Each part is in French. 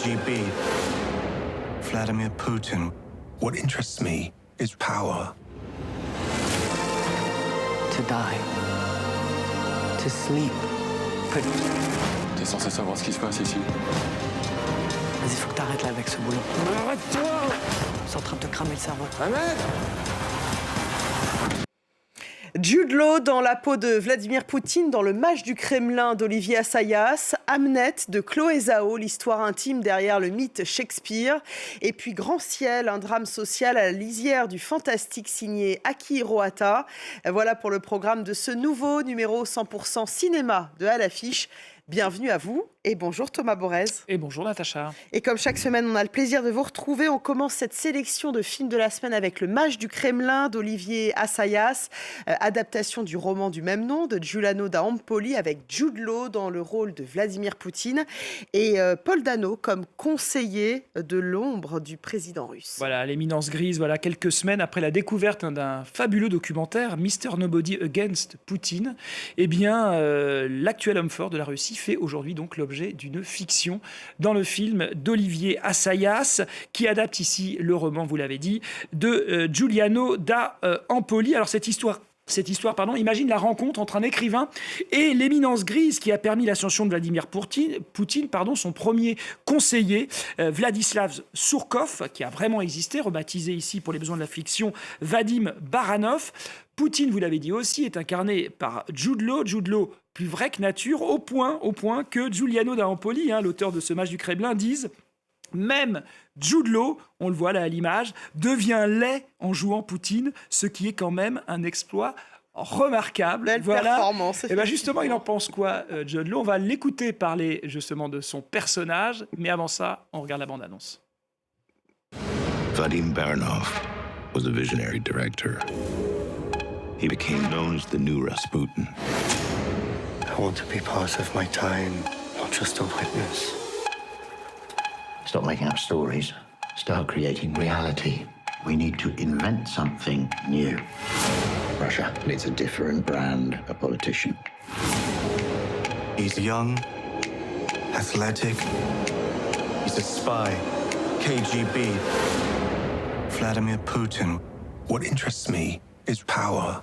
KGB, Vladimir Putin. What interests me is power. To die. To sleep. T'es censé savoir ce qui se passe ici. Vas-y, faut que t'arrêtes là avec ce boulot. Arrête-toi! C'est en train de te cramer le cerveau. Ahmed! Jude Law dans la peau de Vladimir Poutine dans Le Mage du Kremlin d'Olivier Assayas, Hamnet de Chloé Zhao, l'histoire intime derrière le mythe Shakespeare, et puis Grand Ciel, un drame social à la lisière du fantastique signé Aki Hirohata. Voilà pour le programme de ce nouveau numéro 100% cinéma de À l'affiche. Bienvenue à vous et bonjour Thomas Borez. Et bonjour Natacha. Et comme chaque semaine, on a le plaisir de vous retrouver. On commence cette sélection de films de la semaine avec Le Mage du Kremlin d'Olivier Assayas, adaptation du roman du même nom de Giuliano da Empoli avec Jude Law dans le rôle de Vladimir Poutine et Paul Dano comme conseiller de l'ombre du président russe. Voilà, l'éminence grise, voilà, quelques semaines après la découverte d'un fabuleux documentaire, Mr. Nobody Against Putin, eh bien, l'actuel homme fort de la Russie fait aujourd'hui donc l'objet d'une fiction dans le film d'Olivier Assayas, qui adapte ici le roman, vous l'avez dit, de Giuliano da Empoli. Alors cette histoire, imagine la rencontre entre un écrivain et l'éminence grise qui a permis l'ascension de Vladimir Poutine, son premier conseiller, Vladislav Surkov, qui a vraiment existé, rebaptisé ici pour les besoins de la fiction Vadim Baranov. Poutine, vous l'avez dit aussi, est incarné par Jude Law, plus vrai que nature, au point que Giuliano da Empoli, l'auteur de ce Mage du Kremlin, dise même Jude Law, on le voit là à l'image, devient laid en jouant Poutine, ce qui est quand même un exploit remarquable. Belle performance. Et bien justement, il en pense quoi, Jude Law? On va l'écouter parler justement de son personnage, mais avant ça, on regarde la bande-annonce. Vadim Baranov was a visionary director. He became known as the new Rasputin. I want to be part of my time, not just a witness. Stop making up stories. Start creating reality. We need to invent something new. Russia needs a different brand of politician. He's young, athletic. He's a spy. KGB, Vladimir Putin. What interests me is power.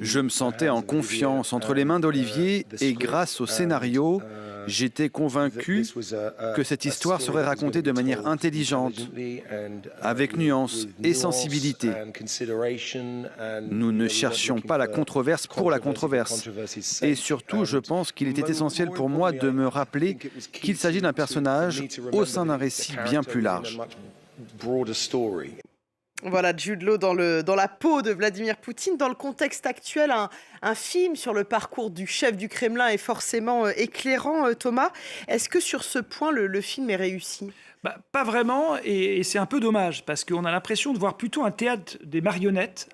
Je me sentais en confiance entre les mains d'Olivier et grâce au scénario, j'étais convaincu que cette histoire serait racontée de manière intelligente, avec nuance et sensibilité. Nous ne cherchions pas la controverse pour la controverse. Et surtout, je pense qu'il était essentiel pour moi de me rappeler qu'il s'agit d'un personnage au sein d'un récit bien plus large. Voilà, Jude Law dans la peau de Vladimir Poutine. Dans le contexte actuel, un film sur le parcours du chef du Kremlin est forcément éclairant, Thomas. Est-ce que sur ce point, le film est réussi ? Pas vraiment, et c'est un peu dommage, parce qu'on a l'impression de voir plutôt un théâtre des marionnettes,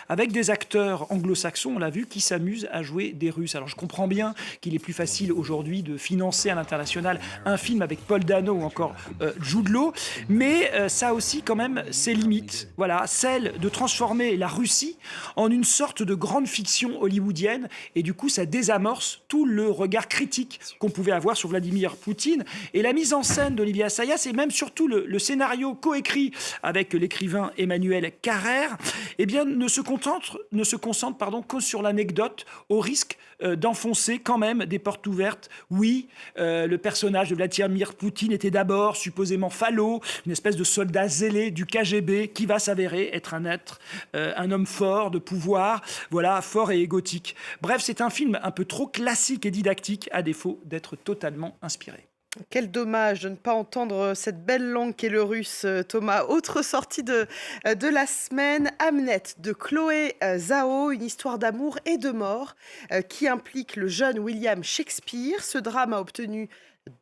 avec des acteurs anglo-saxons, on l'a vu, qui s'amusent à jouer des Russes. Alors je comprends bien qu'il est plus facile aujourd'hui de financer à l'international un film avec Paul Dano ou encore Jude Law, mais ça a aussi quand même ses limites. Voilà, celle de transformer la Russie en une sorte de grande fiction hollywoodienne, et du coup ça désamorce tout le regard critique qu'on pouvait avoir sur Vladimir Poutine. Et la mise en scène d'Olivier Assayas et même surtout le scénario coécrit avec l'écrivain Emmanuel Carrère, eh bien, ne se concentre que sur l'anecdote, au risque d'enfoncer quand même des portes ouvertes. Oui, le personnage de Vladimir Poutine était d'abord supposément falot, une espèce de soldat zélé du KGB qui va s'avérer être un homme fort, de pouvoir, voilà, fort et égotique. Bref, c'est un film un peu trop classique et didactique, à défaut d'être totalement inspiré. Quel dommage de ne pas entendre cette belle langue qu'est le russe, Thomas. Autre sortie de la semaine, Hamnet de Chloé Zhao, une histoire d'amour et de mort qui implique le jeune William Shakespeare. Ce drame a obtenu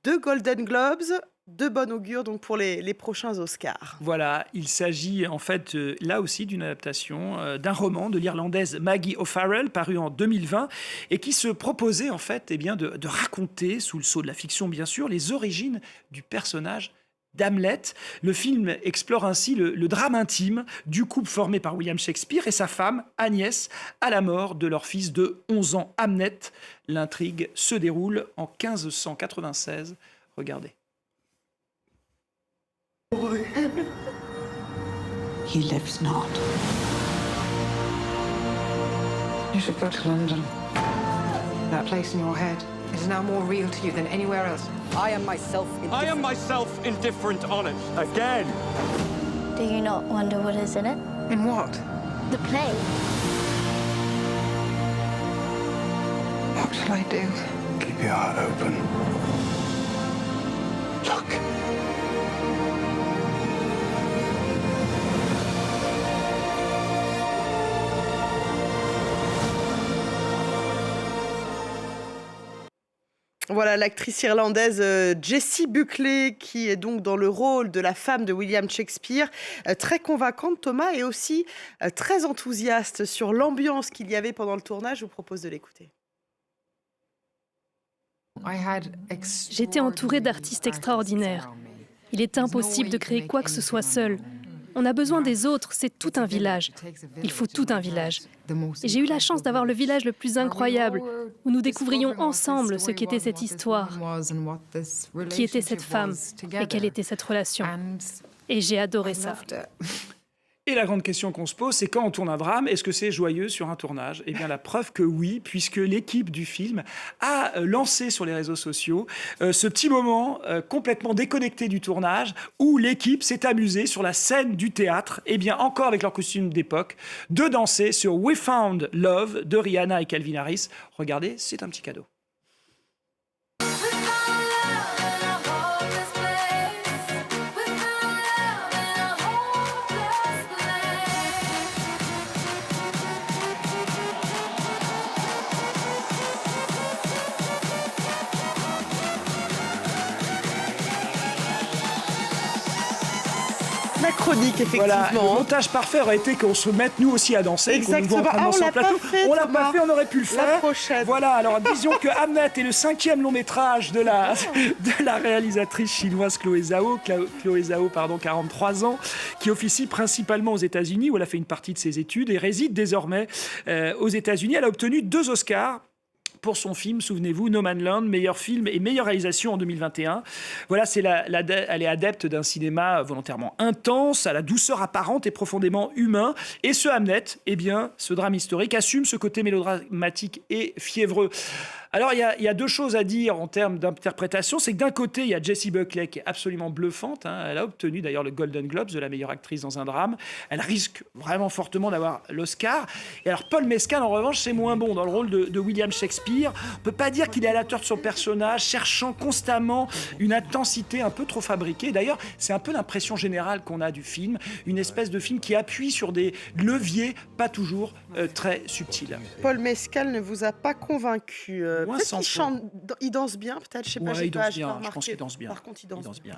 2 Golden Globes. De bon augure donc pour les prochains Oscars. Voilà, il s'agit en fait là aussi d'une adaptation d'un roman de l'Irlandaise Maggie O'Farrell paru en 2020 et qui se proposait en fait de raconter, sous le sceau de la fiction bien sûr, les origines du personnage d'Hamlet. Le film explore ainsi le drame intime du couple formé par William Shakespeare et sa femme Agnès à la mort de leur fils de 11 ans Hamnet. L'intrigue se déroule en 1596. Regardez. He lives not. You should go to London. That place in your head is now more real to you than anywhere else. I am myself indifferent on it. Again. Do you not wonder what is in it? In what? The play. What shall I do? Keep your heart open. Look. Voilà l'actrice irlandaise Jessie Buckley qui est donc dans le rôle de la femme de William Shakespeare, très convaincante Thomas et aussi très enthousiaste sur l'ambiance qu'il y avait pendant le tournage. Je vous propose de l'écouter. J'étais entourée d'artistes extraordinaires. Il est impossible de créer quoi que ce soit seul. On a besoin des autres, c'est tout un village. Il faut tout un village. Et j'ai eu la chance d'avoir le village le plus incroyable, où nous découvrions ensemble ce qu'était cette histoire, qui était cette femme et quelle était cette relation. Et j'ai adoré ça. Et la grande question qu'on se pose, c'est quand on tourne un drame, est-ce que c'est joyeux sur un tournage ? Eh bien, la preuve que oui, puisque l'équipe du film a lancé sur les réseaux sociaux ce petit moment complètement déconnecté du tournage où l'équipe s'est amusée sur la scène du théâtre, eh bien, encore avec leur costume d'époque, de danser sur We Found Love de Rihanna et Calvin Harris. Regardez, c'est un petit cadeau. La chronique, effectivement. Voilà, le montage parfait aurait été qu'on se mette nous aussi à danser. Exactement. On l'a pas fait, on l'a pas fait, on aurait pu le faire. La prochaine. Voilà, alors disons que Hamnet est le 5e long métrage de la réalisatrice chinoise Chloé Zhao, 43 ans, qui officie principalement aux États-Unis, où elle a fait une partie de ses études et réside désormais aux États-Unis. Elle a obtenu 2 Oscars pour son film, souvenez-vous, No Man's Land, meilleur film et meilleure réalisation en 2021. Voilà, elle est adepte d'un cinéma volontairement intense, à la douceur apparente et profondément humain. Et ce Hamnet, eh bien, ce drame historique, assume ce côté mélodramatique et fiévreux. Alors, il y a 2 choses à dire en termes d'interprétation. C'est que d'un côté, il y a Jessie Buckley qui est absolument bluffante. Elle a obtenu d'ailleurs le Golden Globes de la meilleure actrice dans un drame. Elle risque vraiment fortement d'avoir l'Oscar. Et alors, Paul Mescal, en revanche, c'est moins bon dans le rôle de William Shakespeare. On ne peut pas dire qu'il est à la hauteur de son personnage, cherchant constamment une intensité un peu trop fabriquée. D'ailleurs, c'est un peu l'impression générale qu'on a du film. Une espèce de film qui appuie sur des leviers pas toujours très subtils. Paul Mescal ne vous a pas convaincu peut-être qu'il chante, il danse bien, peut-être, je sais pas. Ouais, il danse bien, je pense qu'il danse bien. Par contre, il danse bien.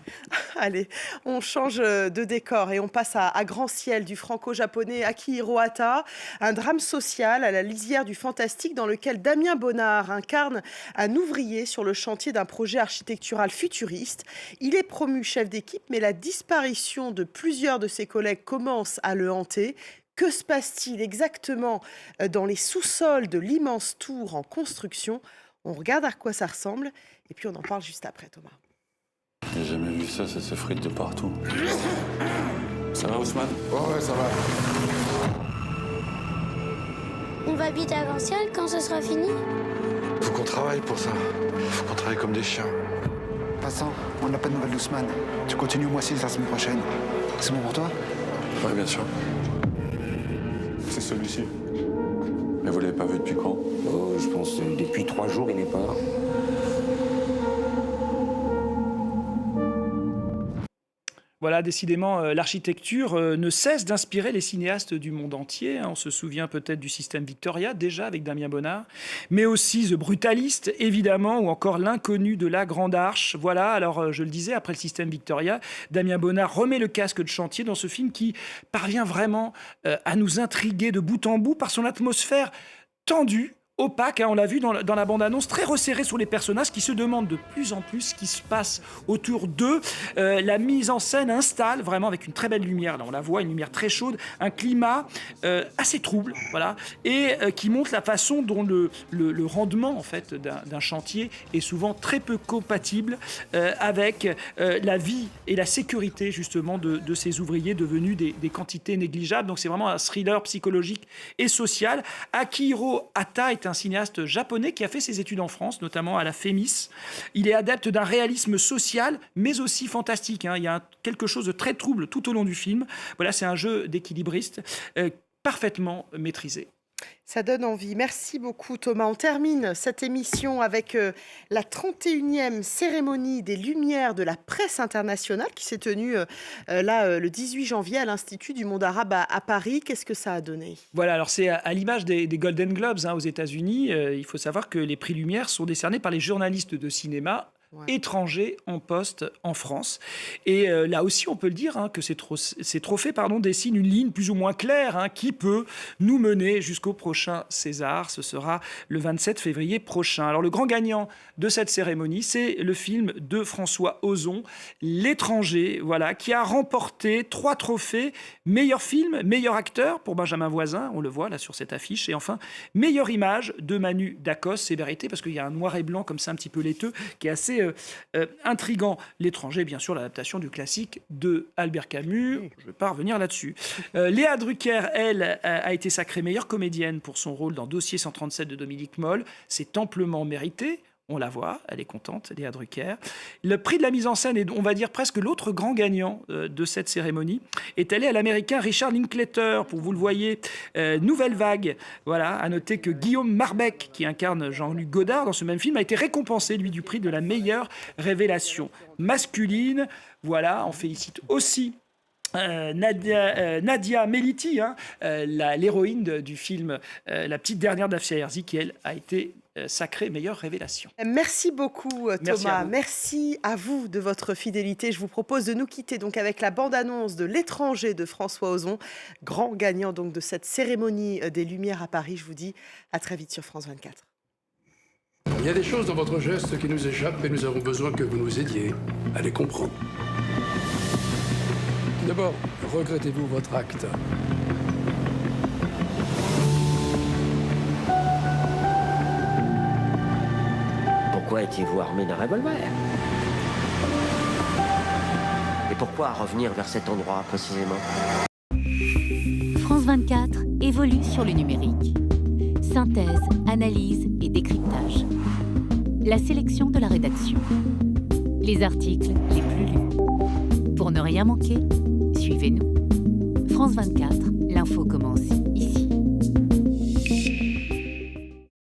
Allez, on change de décor et on passe à Grand Ciel du franco-japonais Akihiro Hata, un drame social à la lisière du fantastique dans lequel Damien Bonnard incarne un ouvrier sur le chantier d'un projet architectural futuriste. Il est promu chef d'équipe, mais la disparition de plusieurs de ses collègues commence à le hanter. Que se passe-t-il exactement dans les sous-sols de l'immense tour en construction ? On regarde à quoi ça ressemble et puis on en parle juste après, Thomas. J'ai jamais vu ça s'effrite de partout. Ça va, Ousmane ? Ouais, ça va. On va habiter à Grand-Ciel quand ce sera fini ? Faut qu'on travaille pour ça. Faut qu'on travaille comme des chiens. Vincent, on n'a pas de nouvelles d'Ousmane. Tu continues au mois 6 la semaine prochaine. C'est bon pour toi ? Ouais, bien sûr. C'est celui-ci. Mais vous l'avez pas vu depuis quand ? Je pense depuis 3 jours, il n'est pas là. Voilà, décidément, l'architecture ne cesse d'inspirer les cinéastes du monde entier. On se souvient peut-être du système Victoria, déjà avec Damien Bonnard, mais aussi The Brutalist, évidemment, ou encore L'inconnu de la Grande Arche. Voilà, alors je le disais, après le système Victoria, Damien Bonnard remet le casque de chantier dans ce film qui parvient vraiment à nous intriguer de bout en bout par son atmosphère tendue. opaque, hein, on l'a vu dans la bande-annonce, très resserrée sur les personnages qui se demandent de plus en plus ce qui se passe autour d'eux. La mise en scène installe vraiment avec une très belle lumière, là on la voit, une lumière très chaude, un climat assez trouble, voilà, et qui montre la façon dont le rendement en fait d'un chantier est souvent très peu compatible avec la vie et la sécurité justement de ces ouvriers devenus des quantités négligeables. Donc c'est vraiment un thriller psychologique et social. Akihiro Hata est un cinéaste japonais qui a fait ses études en France, notamment à la FEMIS. Il est adepte d'un réalisme social, mais aussi fantastique, hein. Il y a quelque chose de très trouble tout au long du film. Voilà, c'est un jeu d'équilibriste parfaitement maîtrisé. Ça donne envie. Merci beaucoup Thomas. On termine cette émission avec la 31e cérémonie des Lumières de la presse internationale qui s'est tenue le 18 janvier à l'Institut du monde arabe à Paris. Qu'est-ce que ça a donné ? Voilà, alors c'est à l'image des Golden Globes hein, aux États-Unis. Il faut savoir que les prix Lumière sont décernés par les journalistes de cinéma étrangers en poste en France. Et là aussi, on peut le dire, hein, que ces trophées dessinent une ligne plus ou moins claire hein, qui peut nous mener jusqu'au prochain César. Ce sera le 27 février prochain. Alors, le grand gagnant de cette cérémonie, c'est le film de François Ozon, L'étranger, voilà, qui a remporté 3 trophées. Meilleur film, meilleur acteur pour Benjamin Voisin, on le voit là sur cette affiche. Et enfin, meilleure image de Manu Dacos. C'est vérité parce qu'il y a un noir et blanc comme ça un petit peu laiteux qui est assez intriguant. L'étranger, bien sûr, l'adaptation du classique de Albert Camus. Je ne vais pas revenir là-dessus. Léa Drucker, elle, a été sacrée meilleure comédienne pour son rôle dans Dossier 137 de Dominique Moll. C'est amplement mérité. On la voit, elle est contente, Léa Drucker. Le prix de la mise en scène est, on va dire, presque l'autre grand gagnant de cette cérémonie, est allé à l'Américain Richard Linklater, pour vous le voyez, Nouvelle Vague. Voilà, à noter que Guillaume Marbeck, qui incarne Jean-Luc Godard dans ce même film, a été récompensé, lui, du prix de la meilleure révélation masculine. Voilà, on félicite aussi Nadia Meliti, hein, l'héroïne du film La petite dernière d'Afsia Herzi, qui, elle, a été sacrée meilleure révélation. Merci beaucoup Thomas, merci à vous de votre fidélité. Je vous propose de nous quitter donc avec la bande-annonce de L'étranger de François Ozon, grand gagnant donc de cette cérémonie des Lumières à Paris. Je vous dis à très vite sur France 24. Il y a des choses dans votre geste qui nous échappent et nous avons besoin que vous nous aidiez à les comprendre. D'abord, regrettez-vous votre acte? Pourquoi étiez-vous armé d'un revolver? Et pourquoi revenir vers cet endroit précisément? France 24 évolue sur le numérique. Synthèse, analyse et décryptage. La sélection de la rédaction. Les articles les plus lus. Pour ne rien manquer, suivez-nous. France 24, l'info commence